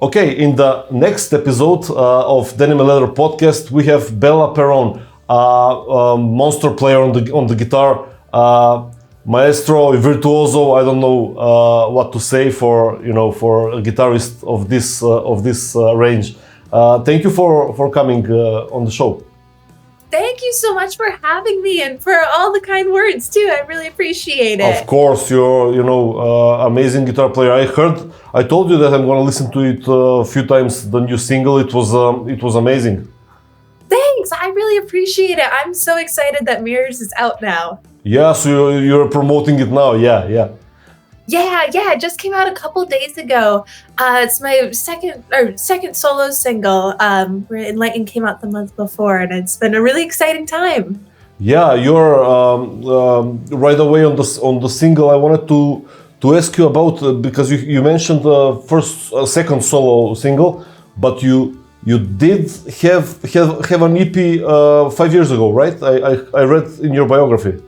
Okay, in the next episode of Denim and Leather podcast, we have Bella Perron, a monster player on the guitar, maestro, virtuoso. I don't know what to say for a guitarist of this range. Thank you for coming on the show. Thank you so much for having me and for all the kind words too. I really appreciate it. Of course, you're amazing guitar player. I told you that I'm gonna listen to it a few times. The new single, it was amazing. Thanks, I really appreciate it. I'm so excited that Mirrors is out now. Yeah, so you're promoting it now. Yeah. Yeah, it just came out a couple days ago. It's my second solo single. Where Enlighten came out the month before, and it's been a really exciting time. Yeah, you're right away on the single. I wanted to ask you about because you mentioned the second solo single, but you did have an EP 5 years ago, right? I read in your biography.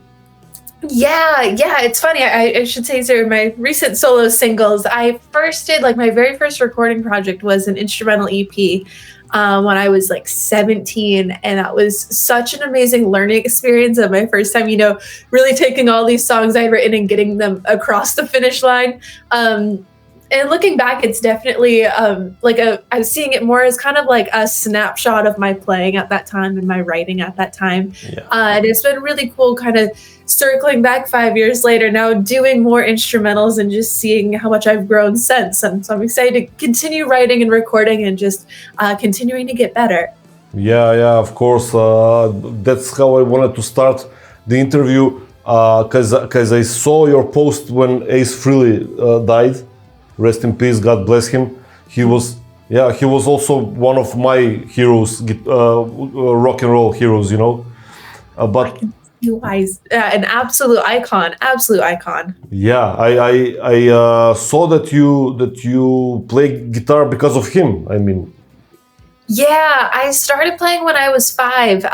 Yeah, it's funny. I should say, so my recent solo singles, I first did, my very first recording project was an instrumental EP when I was 17, and that was such an amazing learning experience of my first time, really taking all these songs I'd written and getting them across the finish line. And looking back, it's definitely I'm seeing it more as kind of like a snapshot of my playing at that time and my writing at that time. Yeah. And it's been really cool kind of circling back 5 years later now, doing more instrumentals and just seeing how much I've grown since. And so I'm excited to continue writing and recording and just continuing to get better. Yeah, of course. That's how I wanted to start the interview because I saw your post when Ace Frehley died. Rest in peace, God bless him. He was also one of my heroes, rock and roll heroes, But You guys, an absolute icon. yeah, I saw that you play guitar because of him. I mean, yeah, I started playing when I was 5.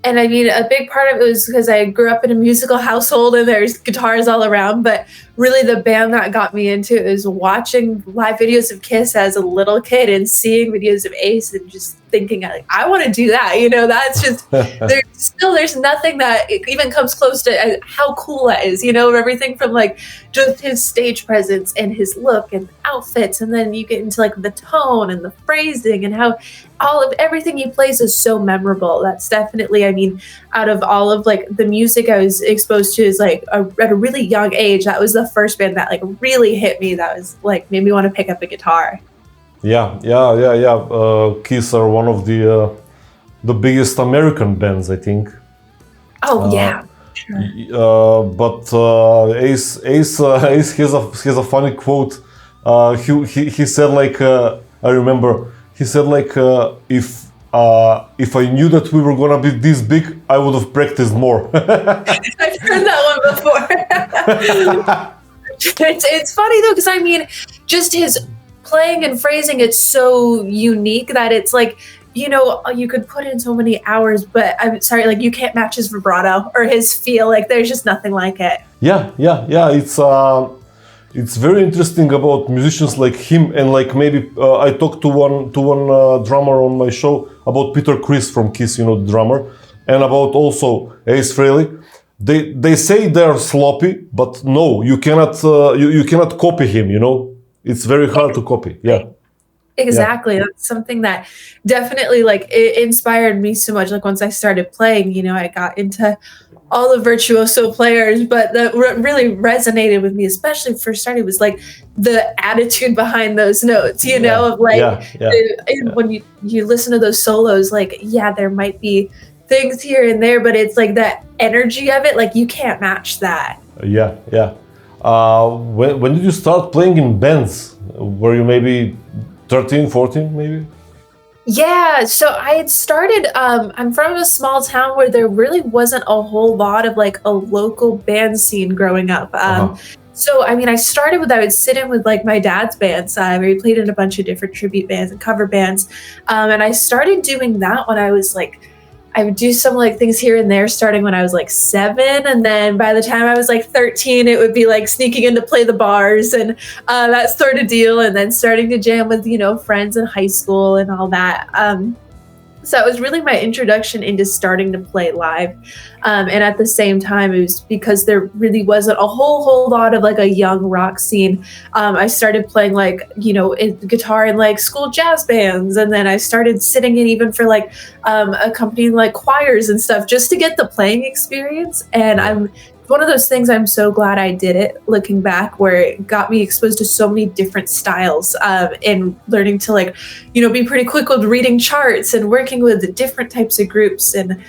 And I mean, a big part of it was because I grew up in a musical household and there's guitars all around. But really the band that got me into it is watching live videos of Kiss as a little kid and seeing videos of Ace and just thinking, I want to do that. That's just, there's nothing that even comes close to how cool that is, everything from just his stage presence and his look and outfits. And then you get into the tone and the phrasing and how all of everything he plays is so memorable. That's definitely, out of all of the music I was exposed to is at a really young age, that was the first band that really hit me. That was made me want to pick up a guitar. Yeah. Kiss are one of the biggest American bands, I think. Oh yeah. Sure. But Ace has a funny quote. He said I remember he said if I knew that we were gonna be this big, I would have practiced more. I've heard that one before. It's funny though, because just his playing and phrasing, it's so unique that it's you could put in so many hours, but I'm sorry, you can't match his vibrato or his feel. There's just nothing like it. Yeah. It's very interesting about musicians like him, and maybe I talked to one drummer on my show about Peter Criss from Kiss, the drummer, and about also Ace Frehley. They say they're sloppy, but no, you cannot you cannot copy him. It's very hard to copy. Yeah. Exactly. Yeah. That's something that definitely it inspired me so much. Once I started playing, I got into all the virtuoso players, but that really resonated with me, especially first started, was the attitude behind those notes, of when you listen to those solos, there might be things here and there, but it's that energy of it, you can't match that. Yeah. When did you start playing in bands? Were you maybe 13, 14 maybe? Yeah, so I had started, I'm from a small town where there really wasn't a whole lot of a local band scene growing up. So, I started I would sit in with my dad's bands. We played in a bunch of different tribute bands and cover bands. And I started doing that when I was I would do some like things here and there starting when I was like 7. And then by the time I was like 13, it would be like sneaking in to play the bars and that sort of deal. And then starting to jam with, friends in high school and all that. So it was really my introduction into starting to play live. And at the same time, it was because there really wasn't a whole lot of like a young rock scene. I started playing guitar in like school jazz bands. And then I started sitting in even for like accompanying like choirs and stuff just to get the playing experience. And one of those things I'm so glad I did it looking back, where it got me exposed to so many different styles and learning to be pretty quick with reading charts and working with different types of groups, and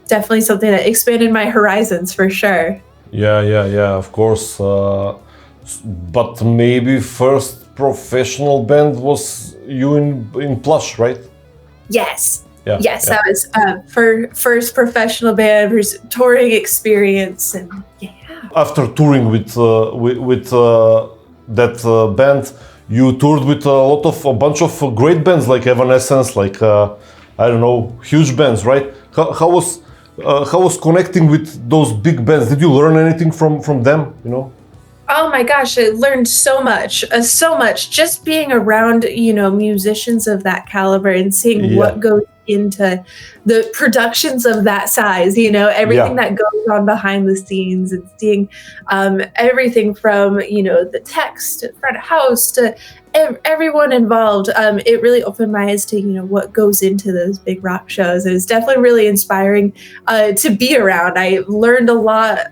definitely something that expanded my horizons for sure. Yeah, of course. But maybe first professional band was you in Plush, right? Yes. Yeah, yes, that was first professional band, touring experience, and After touring with that band, you toured with a bunch of great bands like Evanescence, like huge bands, right? How was connecting with those big bands? Did you learn anything from them? Oh my gosh, I learned so much just being around, musicians of that caliber and seeing what goes into the productions of that size, everything that goes on behind the scenes, and seeing everything from, the text to front of house to everyone involved. It really opened my eyes to, what goes into those big rock shows. It was definitely really inspiring to be around. I learned a lot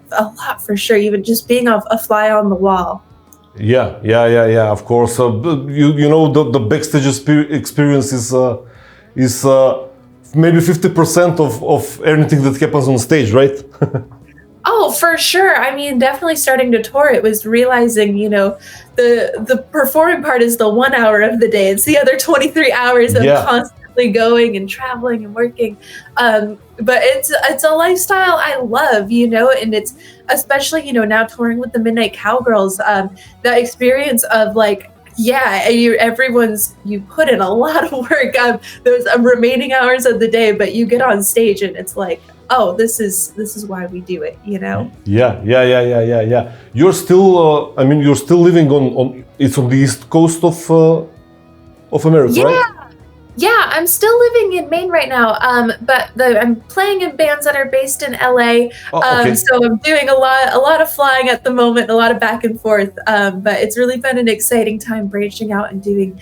for sure, even just being a fly on the wall. Yeah, of course. The backstage experience is maybe 50% of anything that happens on stage, right? Oh, for sure. I mean, definitely starting to tour, it was realizing, the performing part is the 1 hour of the day. It's the other 23 hours of constantly going and traveling and working. But it's a lifestyle I love, and it's especially, now touring with the Midnight Cowgirls, that experience of you put in a lot of work. Those remaining hours of the day, but you get on stage and it's like, oh, this is why we do it, Yeah. You're still, you're still living on it's on the east coast of America, right? Yeah, I'm still living in Maine right now, but I'm playing in bands that are based in LA. Okay. So I'm doing a lot of flying at the moment, a lot of back and forth. But it's really been an exciting time branching out and doing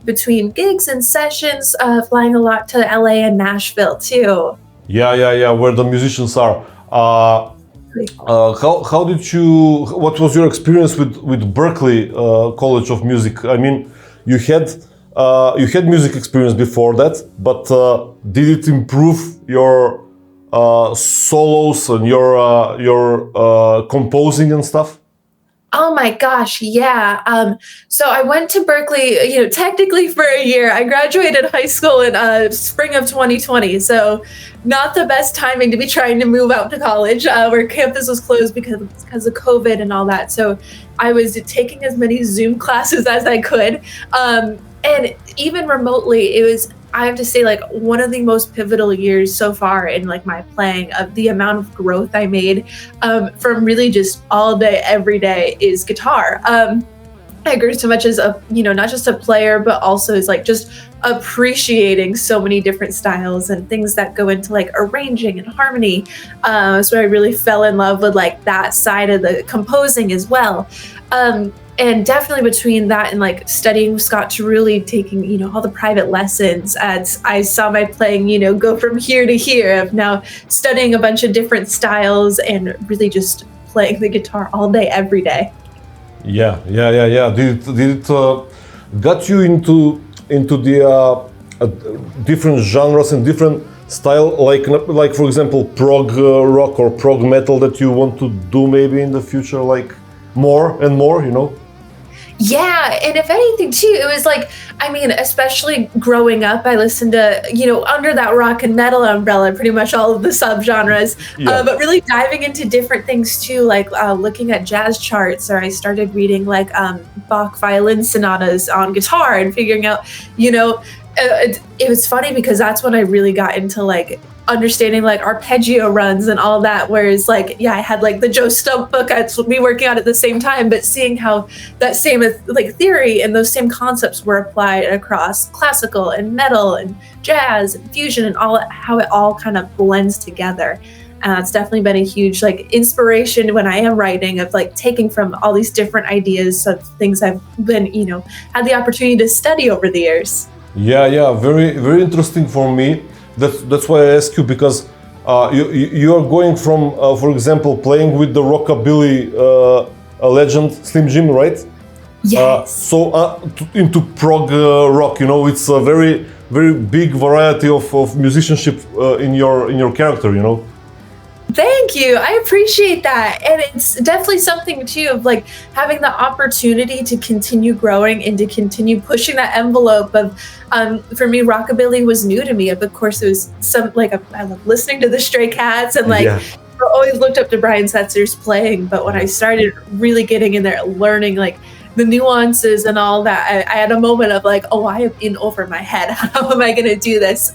between gigs and sessions, flying a lot to LA and Nashville too. Yeah, where the musicians are. How did you? What was your experience with Berklee College of Music? I mean, you had music experience before that, but did it improve your solos and your composing and stuff? Oh my gosh, yeah. So I went to Berklee, technically for a year. I graduated high school in spring of 2020, so not the best timing to be trying to move out to college, where campus was closed because of COVID and all that. So I was taking as many Zoom classes as I could. And even remotely, it was, I have to say, one of the most pivotal years so far in my playing, of the amount of growth I made from really just all day, every day, is guitar. I grew so much as not just a player, but also as just appreciating so many different styles and things that go into arranging and harmony. So I really fell in love with that side of the composing as well. And definitely between that and studying with Scott to really taking, all the private lessons, as I saw my playing, go from here to here, of now studying a bunch of different styles and really just playing the guitar all day, every day. Yeah. Did it got you into the different genres and different style, like for example, prog rock or prog metal that you want to do maybe in the future, more and more, Yeah, and if anything too, it was especially growing up, I listened to, under that rock and metal umbrella, pretty much all of the subgenres, but really diving into different things too, looking at jazz charts, or I started reading Bach violin sonatas on guitar and figuring out, it was funny because that's when I really got into understanding like arpeggio runs and all that. Whereas like, yeah, I had like the Joe Stump book, I'd be working on at the same time, but seeing how that same like theory and those same concepts were applied across classical and metal and jazz and fusion and all, how it all kind of blends together. It's definitely been a huge like inspiration when I am writing, of like taking from all these different ideas of things I've been, had the opportunity to study over the years. Yeah, very, very interesting for me. That's why I ask you, because you are going from, for example, playing with the rockabilly legend Slim Jim, right? Yes. Into prog rock, it's a very, very big variety of musicianship in your character, Thank you. I appreciate that. And it's definitely something too of like having the opportunity to continue growing and to continue pushing that envelope of, for me, rockabilly was new to me. Of course, it was some like, I love listening to the Stray Cats and like, I always looked up to Brian Setzer's playing. But when I started really getting in there, learning like the nuances and all that, I had a moment of like, oh, I am in over my head. How am I going to do this?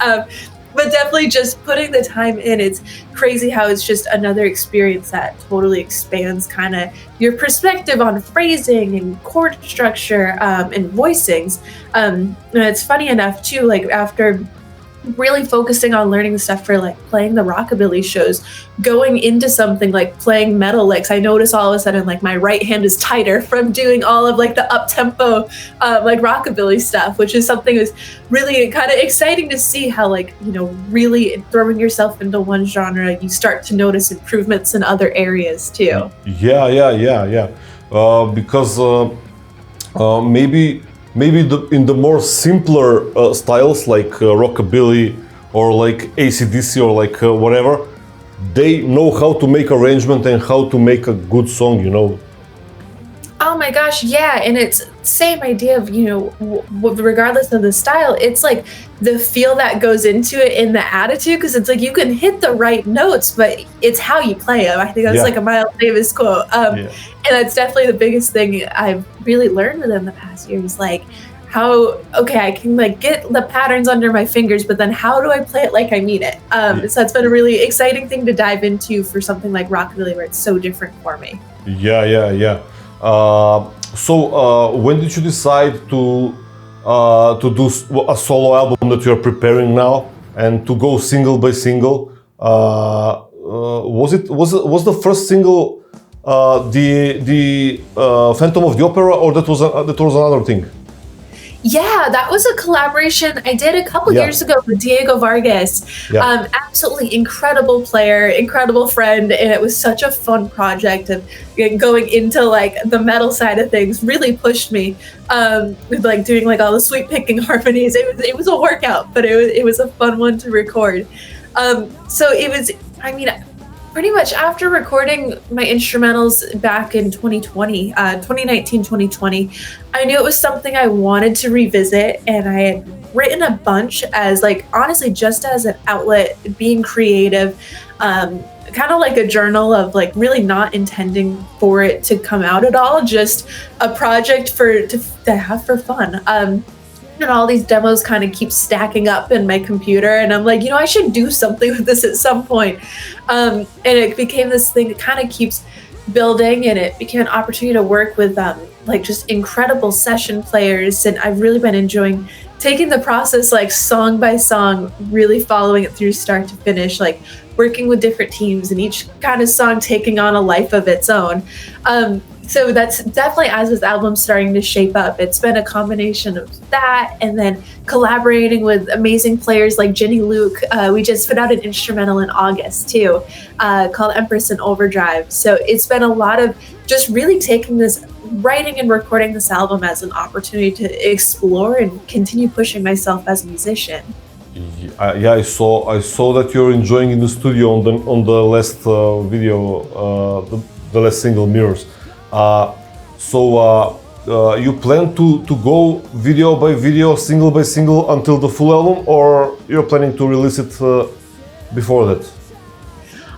But definitely just putting the time in. It's crazy how it's just another experience that totally expands kind of your perspective on phrasing and chord structure and voicings. And it's funny enough too, like after really focusing on learning the stuff for like playing the rockabilly shows, going into something like playing metal licks, I notice all of a sudden like my right hand is tighter from doing all of like the up tempo like rockabilly stuff, which is something that's really kind of exciting to see how like really throwing yourself into one genre, you start to notice improvements in other areas too. Yeah. Because maybe in the more simpler styles like rockabilly or like AC/DC or like whatever, they know how to make arrangement and how to make a good song, Oh my gosh, yeah, and it's same idea of regardless of the style, it's like the feel that goes into it and the attitude, because it's like you can hit the right notes, but it's how you play them. I think that's like a Miles Davis quote, and that's definitely the biggest thing I've really learned within the past years, like how I can like get the patterns under my fingers, but then how do I play it like I mean it? So that's been a really exciting thing to dive into for something like rockabilly, where it's so different for me. Yeah. So when did you decide to do a solo album that you're preparing now and to go single by single? Was the first single the Phantom of the Opera, or that was another thing? Yeah, that was a collaboration I did a couple years ago with Diego Vargas. Absolutely incredible player, incredible friend, and it was such a fun project of going into like the metal side of things. Really pushed me with like doing like all the sweep picking harmonies. It was a workout, but it was a fun one to record. So it was, pretty much after recording my instrumentals back in 2020, 2019, 2020, I knew it was something I wanted to revisit, and I had written a bunch as like, honestly, just as an outlet, being creative, kind of like a journal of like really not intending for it to come out at all, just a project to have for fun. And all these demos kind of keep stacking up in my computer, and I'm like, I should do something with this at some point. And it became this thing that kind of keeps building, and it became an opportunity to work with like just incredible session players. And I've really been enjoying taking the process like song by song, really following it through start to finish, like working with different teams and each kind of song taking on a life of its own. So that's definitely, as this album's starting to shape up, it's been a combination of that and then collaborating with amazing players like Jenny Luke. We just put out an instrumental in August too, called Empress in Overdrive. So it's been a lot of just really taking this, writing and recording this album as an opportunity to explore and continue pushing myself as a musician. I saw that you're enjoying in the studio on the last video, the last single, Mirrors. So you plan to go video by video, single by single until the full album, or you're planning to release it before that?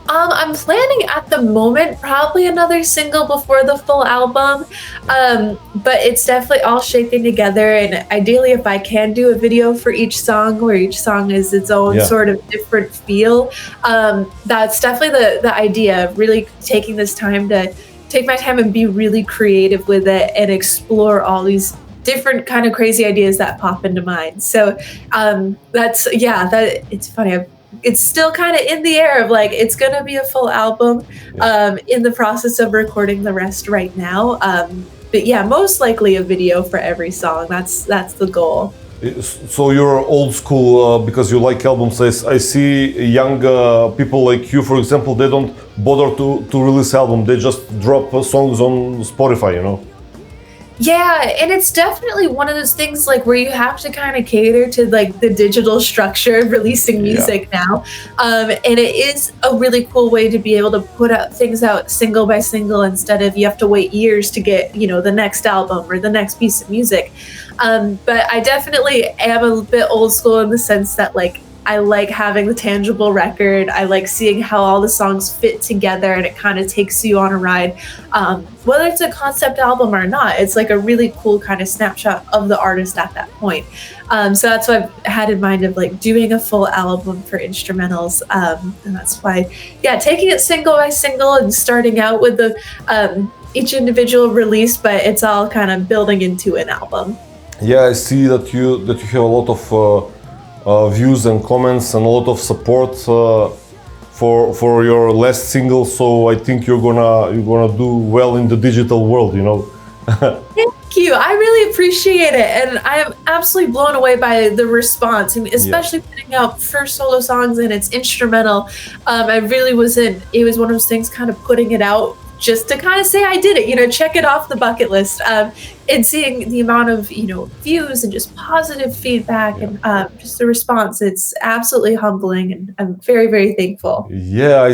I'm planning at the moment probably another single before the full album, but it's definitely all shaping together. And ideally, if I can do a video for each song, where each song is its own Yeah. sort of different feel, that's definitely the idea of really taking this time to take my time and be really creative with it and explore all these different kind of crazy ideas that pop into mind. So that's that it's funny. It's still kind of in the air of like it's gonna be a full album. In the process of recording the rest right now. But yeah, most likely a video for every song. That's the goal. So you're old school because you like albums. I see young people like you, for example, they don't bother to release album. They just drop songs on Spotify, you know? Yeah, and it's definitely one of those things like where you have to kind of cater to like the digital structure of releasing music now. And it is a really cool way to be able to put out things out single by single instead of you have to wait years to get, the next album or the next piece of music. But I definitely am a bit old school in the sense that like I like having the tangible record. I like seeing how all the songs fit together and it kind of takes you on a ride. Whether it's a concept album or not, it's like a really cool kind of snapshot of the artist at that point. So that's what I've had in mind of like doing a full album for instrumentals. And that's why, taking it single by single and starting out with the each individual release, but it's all kind of building into an album. Yeah, I see that you have a lot of views and comments and a lot of support for your last single. So I think you're gonna do well in the digital world, you know. Thank you. I really appreciate it, and I am absolutely blown away by the response. I mean, especially putting out first solo songs and it's instrumental. I really wasn't. It was one of those things, kind of putting it out just to kind of say I did it, check it off the bucket list. And seeing the amount of, views and just positive feedback and just the response, it's absolutely humbling, and I'm very, very thankful. I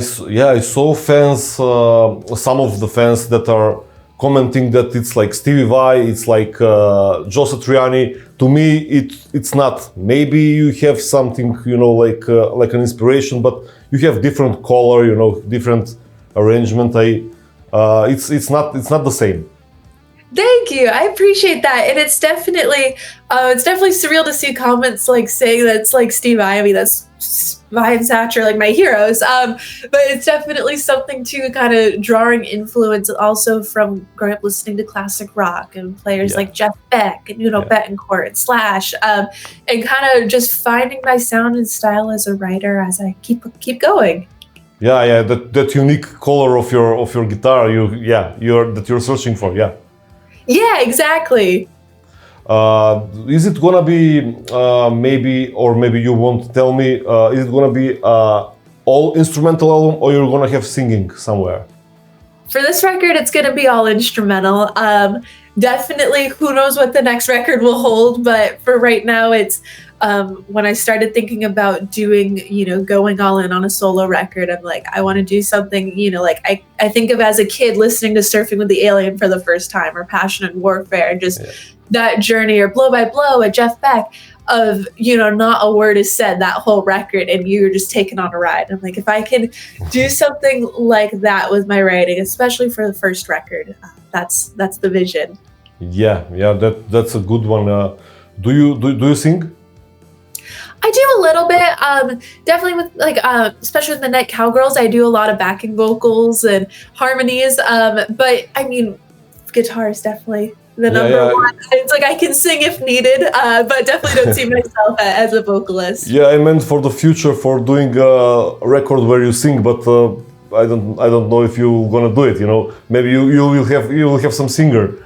saw fans, some of the fans that are commenting that it's like Stevie Vai, it's like Joe Satriani. To me, it's not. Maybe you have something, like an inspiration, but you have different color, different arrangement. It's not the same. Thank you. I appreciate that, and it's definitely surreal to see comments like saying that it's like Steve Vai. I mean, that's Vai and Satch are like my heroes. But it's definitely something to kind of drawing influence also from growing up listening to classic rock and players like Jeff Beck and Betancourt and Slash, and kind of just finding my sound and style as a writer as I keep going. That unique color of your guitar, you're searching for, Yeah, exactly. Is it gonna be maybe you won't tell me? Is it gonna be all instrumental album, or you're gonna have singing somewhere? For this record, it's gonna be all instrumental. Definitely, who knows what the next record will hold, but for right now, it's when I started thinking about doing, going all in on a solo record, I'm like, I want to do something, like I think of as a kid listening to Surfing with the Alien for the first time, or Passion and Warfare, and just that journey, or Blow by Blow at Jeff Beck, of, not a word is said that whole record, and you're just taken on a ride. I'm like, if I can do something like that with my writing, especially for the first record, that's the vision. That's a good one. Do you sing? I do a little bit, definitely with like, especially with the Night Cowgirls, I do a lot of backing vocals and harmonies. But I mean, guitar is definitely the number one. It's like I can sing if needed, but definitely don't see myself as a vocalist. Yeah, I meant for the future, for doing a record where you sing, but I don't know if you're gonna do it. Maybe you will have some singer.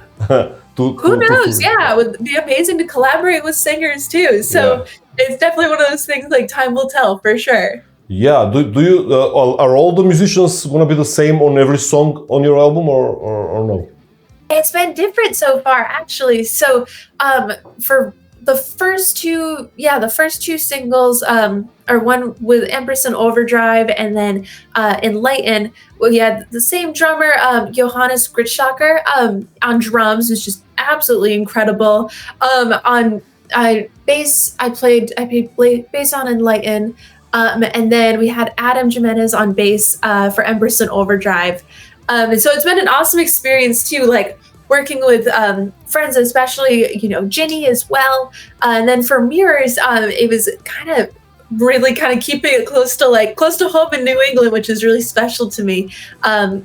Who knows? It would be amazing to collaborate with singers too. So it's definitely one of those things, like time will tell for sure. Yeah. Do you are all the musicians gonna be the same on every song on your album, or no? It's been different so far, actually. So for the first two singles are one with Empress and Overdrive, and then Enlighten. Well, the same drummer, Johannes Gritschacker, on drums, was just absolutely incredible. On bass, I played bass on Enlighten. And then we had Adam Jimenez on bass for Emberson Overdrive. And so it's been an awesome experience too, like working with friends, especially, Ginny as well. And then for Mirrors, it was really keeping it close to home in New England, which is really special to me,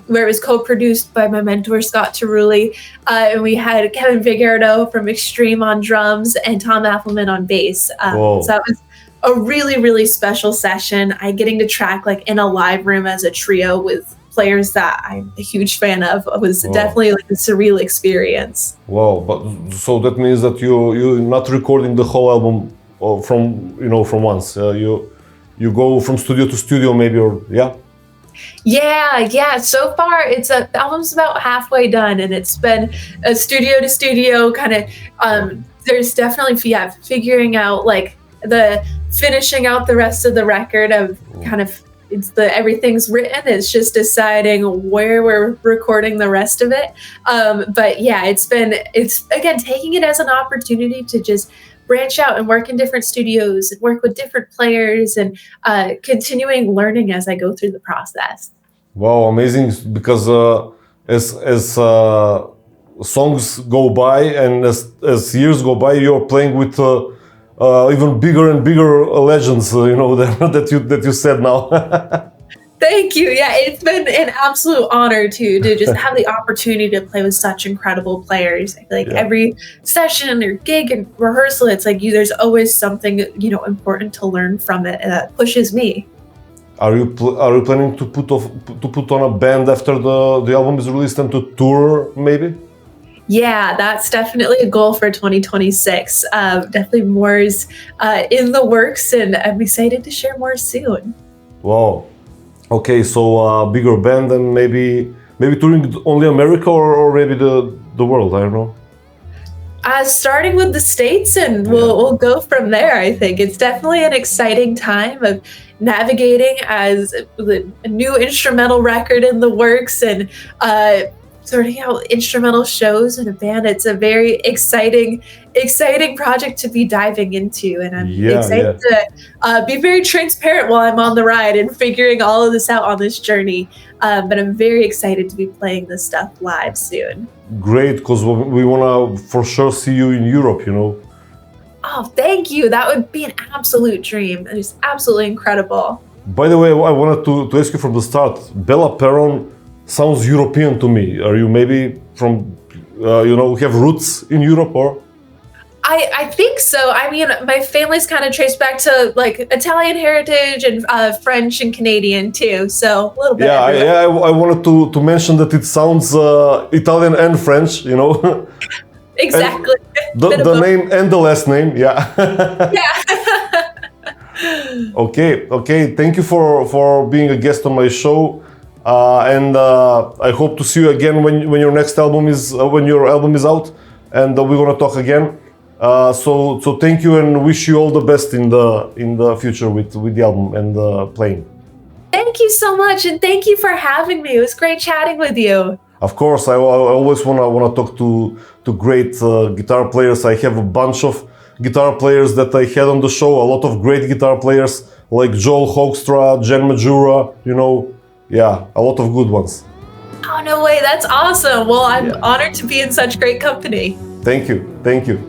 where it was co-produced by my mentor, Scott Cerulli. And we had Kevin Figueredo from Extreme on drums and Tom Appleman on bass. So that was a really, really special session. Getting to track in a live room as a trio with players that I'm a huge fan of was definitely a surreal experience. Wow, but so that means that you're not recording the whole album from once. You go from studio to studio maybe, or Yeah. So far, the album's about halfway done, and it's been a studio to studio kind of. There's definitely figuring out the finishing out the rest of the record of kind of. Everything's written. It's just deciding where we're recording the rest of it. But yeah, it's again taking it as an opportunity to just branch out and work in different studios and work with different players and continuing learning as I go through the process. Wow, amazing! Because as songs go by and as years go by, you're playing with even bigger and bigger legends, that you said now. Thank you. Yeah, it's been an absolute honor to just have the opportunity to play with such incredible players. I feel every session or gig and rehearsal, it's there's always something important to learn from it, and that pushes me. Are you planning to put on a band after the album is released and to tour maybe? Yeah, that's definitely a goal for 2026. Definitely more is in the works, and I'm excited to share more soon. Wow. Okay, so bigger band and maybe touring only America or maybe the world. I don't know. Starting with the States, and we'll go from there. I think it's definitely an exciting time of navigating as a new instrumental record in the works and sorting out instrumental shows in a band. It's a very exciting project to be diving into, and I'm excited to be very transparent while I'm on the ride and figuring all of this out on this journey. But I'm very excited to be playing this stuff live soon. Great, because we want to for sure see you in Europe, Oh, thank you. That would be an absolute dream. It's absolutely incredible. By the way, I wanted to ask you from the start, Bella Perron sounds European to me. Are you maybe from, have roots in Europe or? I think so. I mean, my family's kind of traced back to Italian heritage and French and Canadian too. So a little bit. I wanted to mention that it sounds Italian and French, Exactly. The name and the last name, yeah. Okay. Thank you for being a guest on my show. And I hope to see you again when your next album is when your album is out, and we're gonna talk again. So thank you and wish you all the best in the future with the album and playing. Thank you so much, and thank you for having me. It was great chatting with you. Of course, I always wanna talk to great guitar players. I have a bunch of guitar players that I had on the show. A lot of great guitar players like Joel Hoekstra, Jen Majura, a lot of good ones. Oh, no way. That's awesome. Well, I'm honored to be in such great company. Thank you.